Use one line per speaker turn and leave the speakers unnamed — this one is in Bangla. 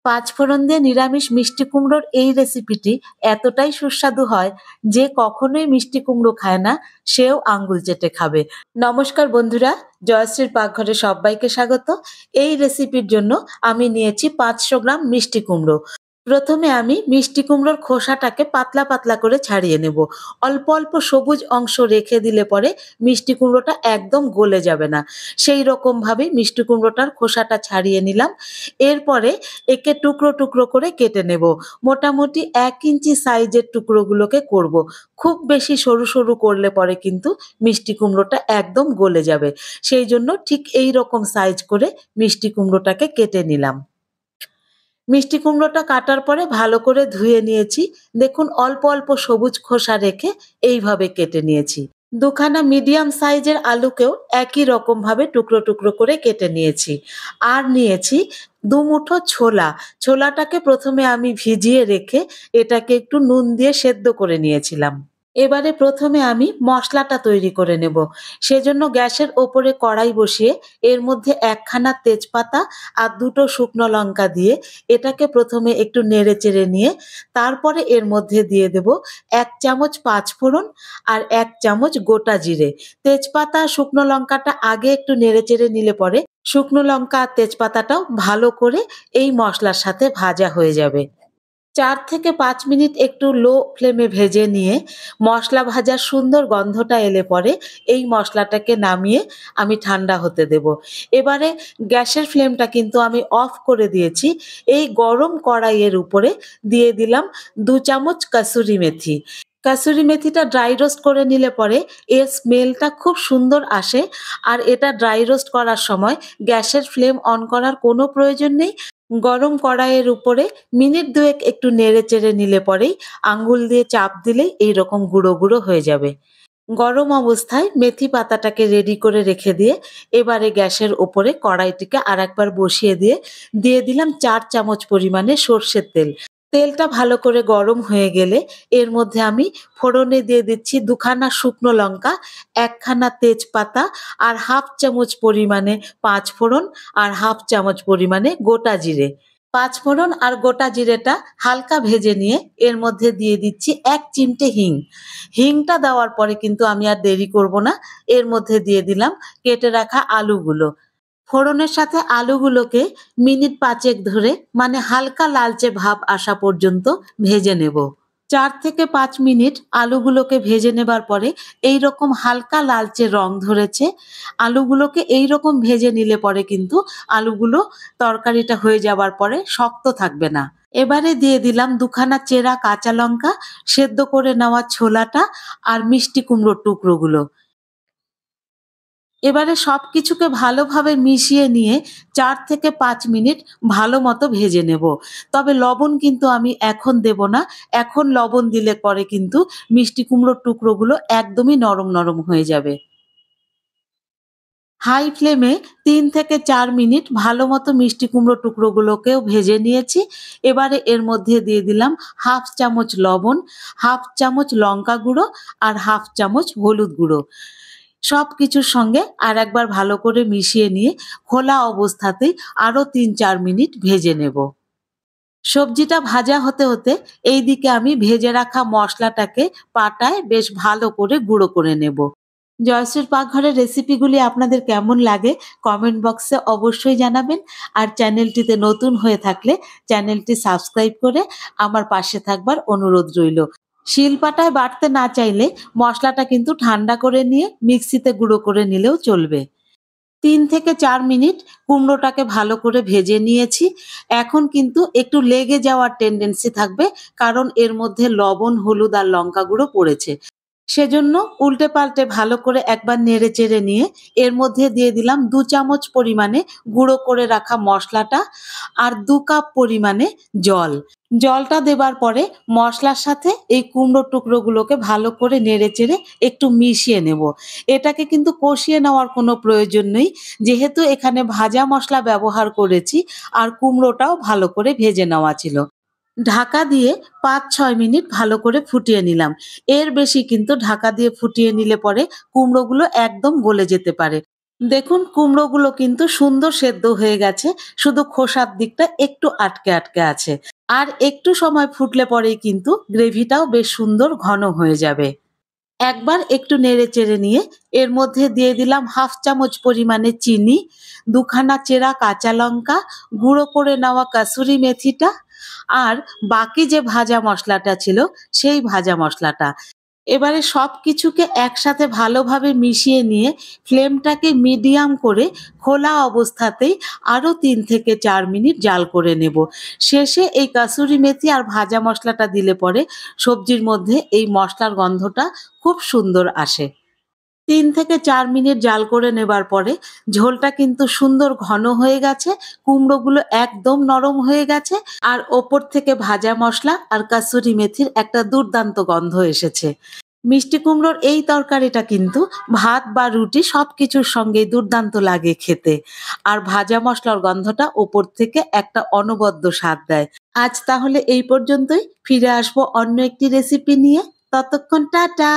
পাঁচ ফোড়ন দিয়ে নিরামিষ মিষ্টি কুমড়োর এই রেসিপিটি এতটাই সুস্বাদু হয় যে কখনোই মিষ্টি কুমড়ো খায় না সেও আঙ্গুল চেটে খাবে। নমস্কার বন্ধুরা, জয়শ্রীর পাকঘরে সবাইকে স্বাগত। এই রেসিপির জন্য আমি নিয়েছি ৫০০ গ্রাম মিষ্টি কুমড়ো। প্রথমে আমি মিষ্টি কুমড়োর খোসাটাকে পাতলা পাতলা করে ছাড়িয়ে নেব। অল্প অল্প সবুজ অংশ রেখে দিলে পরে মিষ্টি কুমড়োটা একদম গলে যাবে না। সেই রকমভাবেই মিষ্টি কুমড়োটার খোসাটা ছাড়িয়ে নিলাম। এরপরে একে টুকরো টুকরো করে কেটে নেব। মোটামুটি ১ ইঞ্চি সাইজের টুকরোগুলোকে করব। খুব বেশি সরু সরু করলে পরে কিন্তু মিষ্টি কুমড়োটা একদম গলে যাবে। সেই জন্য ঠিক এই রকম সাইজ করে মিষ্টি কুমড়োটাকে কেটে নিলাম। মিষ্টি কুমড়োটা কাটার পরে ভালো করে ধুয়ে নিয়েছি। দেখুন অল্প অল্প সবুজ খোসা রেখে এইভাবে কেটে নিয়েছি। দুখানা মিডিয়াম সাইজের আলুকেও একই রকমভাবে টুকরো টুকরো করে কেটে নিয়েছি। আর নিয়েছি ২ মুঠো ছোলা। ছোলাটাকে প্রথমে আমি ভিজিয়ে রেখে এটাকে একটু নুন দিয়ে সেদ্ধ করে নিয়েছিলাম। এবারে প্রথমে আমি মশলাটা তৈরি করে নেব। সেজন্য গ্যাসের ওপরে কড়াই বসিয়ে এর মধ্যে ১ খানা তেজপাতা আর ২টো শুকনো লঙ্কা দিয়ে এটাকে প্রথমে একটু নেড়েচেড়ে নিয়ে তারপরে এর মধ্যে দিয়ে দেব ১ চামচ পাঁচফোড়ন আর ১ চামচ গোটা জিরে। তেজপাতা আর শুকনো লঙ্কাটা আগে একটু নেড়েচেড়ে নিলে পরে শুকনো লঙ্কা আর তেজপাতাটাও ভালো করে এই মশলার সাথে ভাজা হয়ে যাবে। ৪ থেকে ৫ মিনিট একটু লো ফ্লেমে ভেজে নিয়ে মশলা ভাজার সুন্দর গন্ধটা এলে পরে এই মশলাটাকে নামিয়ে আমি ঠান্ডা হতে দেব। এবারে গ্যাসের ফ্লেমটা কিন্তু আমি অফ করে দিয়েছি। এই গরম কড়াইয়ের উপরে দিয়ে দিলাম ২ চামচ কাসুরি মেথি। কাসুরি মেথিটা ড্রাই রোস্ট করে নিলে পরে এর স্মেলটা খুব সুন্দর আসে। আর এটা ড্রাই রোস্ট করার সময় গ্যাসের ফ্লেম অন করার কোনো প্রয়োজন নেই। গরম কড়াইয়ের উপরে মিনিট ২ একটু নেড়েচেড়ে নিলে পরেই আঙ্গুল দিয়ে চাপ দিলেই এইরকম গুঁড়ো গুঁড়ো হয়ে যাবে। গরম অবস্থায় মেথি পাতাটাকে রেডি করে রেখে দিয়ে এবারে গ্যাসের ওপরে কড়াইটিকে আরেকবার বসিয়ে দিয়ে দিয়ে দিলাম ৪ চামচ পরিমাণে সর্ষের তেল। তেলটা ভালো করে গরম হয়ে গেলে এর মধ্যে আমি ফোড়নে দিয়ে দিচ্ছি ২ খানা শুকনো লঙ্কা, ১ খানা তেজপাতা আর ১/২ চামচ পরিমাণে পাঁচফোড়ন আর ১/২ চামচ পরিমাণে গোটা জিরে। পাঁচফোড়ন আর গোটা জিরেটা হালকা ভেজে নিয়ে এর মধ্যে দিয়ে দিচ্ছি ১ চিমটে হিং। হিংটা দেওয়ার পরে কিন্তু আমি আর দেরি করব না। এর মধ্যে দিয়ে দিলাম কেটে রাখা আলুগুলো। ফোড়নের সাথে আলুগুলোকে মিনিট ৫ ধরে মানে হালকা লালচে ভাব আসা পর্যন্ত ভেজে নেব। ৪ থেকে ৫ মিনিট আলুগুলোকে ভেজে নেবার পরে এইরকম হালকা লালচে রং ধরেছে। আলুগুলোকে এইরকম ভেজে নিলে পরে কিন্তু আলুগুলো তরকারিটা হয়ে যাবার পরে শক্ত থাকবে না। এবারে দিয়ে দিলাম ২ খানা চেরা কাঁচা লঙ্কা, সেদ্ধ করে নেওয়া ছোলাটা আর মিষ্টি কুমড়োর টুকরোগুলো। এবারে সবকিছুকে ভালোভাবে মিশিয়ে নিয়ে ৪ থেকে ৫ মিনিট ভালো মতো ভেজে নেব। তবে লবণ কিন্তু আমি এখন দেব না। এখন লবণ দিলে পরে কিন্তু মিষ্টি কুমড়োর টুকরোগুলো একদমই নরম নরম হয়ে যাবে। হাই ফ্লেমে ৩ থেকে ৪ মিনিট ভালো মতো মিষ্টি কুমড়ো টুকরোগুলোকেও ভেজে নিয়েছি। এবারে এর মধ্যে দিয়ে দিলাম ১/২ চামচ লবণ, ১/২ চামচ লঙ্কা গুঁড়ো আর ১/২ চামচ হলুদ গুঁড়ো। সবকিছুর সঙ্গে আরেকবার ভালো করে মিশিয়ে নিয়ে খোলা অবস্থাতেই আরো ৩-৪ মিনিট ভেজে নেব। সবজিটা ভাজা হতে হতে এইদিকে আমি ভেজে রাখা মশলাটাকে পাটায় বেশ ভালো করে গুঁড়ো করে নেব। জয়শ্রীর পাকঘরের রেসিপিগুলি আপনাদের কেমন লাগে কমেন্ট বক্সে অবশ্যই জানাবেন। আর চ্যানেলটিতে নতুন হয়ে থাকলে চ্যানেলটি সাবস্ক্রাইব করে আমার পাশে থাকবার অনুরোধ রইল। শিলপাটায় বাটতে না চাইলে মশলাটা কিন্তু ঠান্ডা করে নিয়ে মিক্সিতে গুঁড়ো করে নিলেও চলবে। ৩ থেকে ৪ মিনিট কুমড়োটাকে ভালো করে ভেজে নিয়েছি। এখন কিন্তু একটু লেগে যাওয়ার টেন্ডেন্সি থাকবে, কারণ এর মধ্যে লবণ, হলুদ আর লঙ্কা গুঁড়ো পড়েছে। সেজন্য উল্টে পাল্টে ভালো করে একবার নেড়ে চেড়ে নিয়ে এর মধ্যে দিয়ে দিলাম ২ চামচ পরিমাণে গুঁড়ো করে রাখা মশলাটা আর ২ কাপ পরিমাণে জল। জলটা দেবার পরে মশলার সাথে এই কুমড়োর টুকরোগুলোকে ভালো করে নেড়ে চেড়ে একটু মিশিয়ে নেব। এটাকে কিন্তু কষিয়ে নেওয়ার কোনো প্রয়োজন নেই, যেহেতু এখানে ভাজা মশলা ব্যবহার করেছি আর কুমড়োটাও ভালো করে ভেজে নেওয়া ছিল। ঢাকা দিয়ে ৫-৬ মিনিট ভালো করে ফুটিয়ে নিলাম। এর বেশি কিন্তু ঢাকা দিয়ে ফুটিয়ে নিলে পরে কুমড়োগুলো একদম গলে যেতে পারে। দেখুন কুমড়োগুলো কিন্তু সুন্দর সেদ্ধ হয়ে গেছে, শুধু খোসার দিকটা একটু আটকে আটকে আছে। আর একটু সময় ফুটলে পরেই কিন্তু গ্রেভিটাও বেশ সুন্দর ঘন হয়ে যাবে। একবার একটু নেড়ে চেড়ে নিয়ে এর মধ্যে দিয়ে দিলাম 1/2 চামচ পরিমাণে চিনি, 2 খানা চেরা কাঁচা লঙ্কা, গুঁড়ো করে নেওয়া কাসুরি মেথিটা আর বাকি যে ভাজা মশলাটা ছিল সেই ভাজা মশলাটা। এবারে সবকিছুকে একসাথে ভালোভাবে মিশিয়ে নিয়ে ফ্লেমটাকে মিডিয়াম করে খোলা অবস্থাতেই আরো ৩ থেকে ৪ মিনিট জাল করে নেব। শেষে এই কাসুরি মেথি আর ভাজা মশলাটা দিলে পরে সবজির মধ্যে এই মশলার গন্ধটা খুব সুন্দর আসে। ৩ থেকে ৪ মিনিট জাল করে নেবার পরে ঝোলটা কিন্তু সুন্দর ঘন হয়ে গেছে, কুমড়োগুলো একদম নরম হয়ে গেছে আর ওপর থেকে ভাজা মশলা আর কাসুরি মেথির একটা দুর্দান্ত গন্ধ এসেছে। মিষ্টি কুমড়োর এই তরকারিটা কিন্তু ভাত বা রুটি সবকিছুর সঙ্গেই দুর্দান্ত লাগে খেতে। আর ভাজা মসলার গন্ধটা ওপর থেকে একটা অনবদ্য স্বাদ দেয়। আজ তাহলে এই পর্যন্তই। ফিরে আসবো অন্য একটি রেসিপি নিয়ে। ততক্ষণ টাটা।